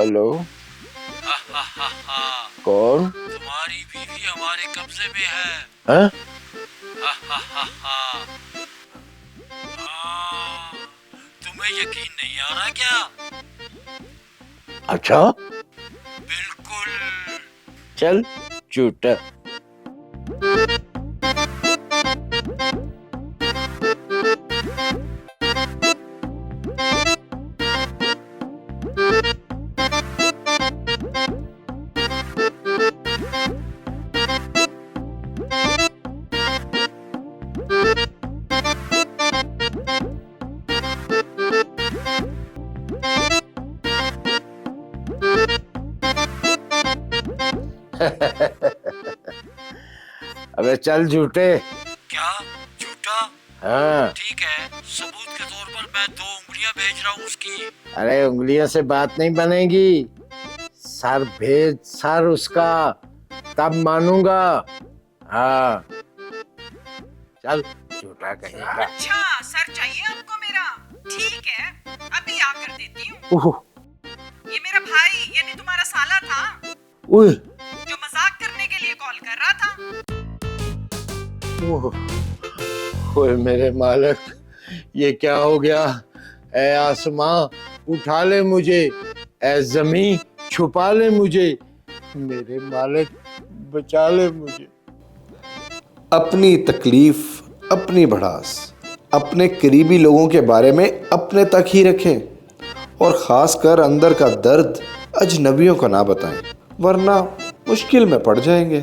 Hello, कौन? तुम्हारी बीवी हमारे कब्जे में है। हाँ? तुम्हें यकीन नहीं आ रहा क्या? अच्छा, बिल्कुल। चल झूठा। अबे चल झूठे। क्या झूठा? हाँ। ठीक है, सबूत के तौर पर मैं 2 उंगलियां भेज रहा हूँ उसकी। अरे उंगलियों से बात नहीं बनेगी, सर भेज, सर उसका, तब मानूंगा। हाँ चल झूठा कहेगा। अच्छा, सर चाहिए आपको मेरा? ठीक है, अभी आकर देती हूँ। ये मेरा भाई यानी तुम्हारा साला था उह, जो मजाक करने के लिए कॉल कर रहा था। ओए मेरे मालिक, ये क्या हो गया? ए आसमां उठा ले मुझे, ए जमीन छुपा ले मुझे, मेरे मालिक बचा ले मुझे। अपनी तकलीफ अपनी भड़ास अपने करीबी लोगों के बारे में अपने तक ही रखें और ख़ासकर अंदर का दर्द अजनबियों को ना बताएं, वरना मुश्किल में पड़ जाएंगे।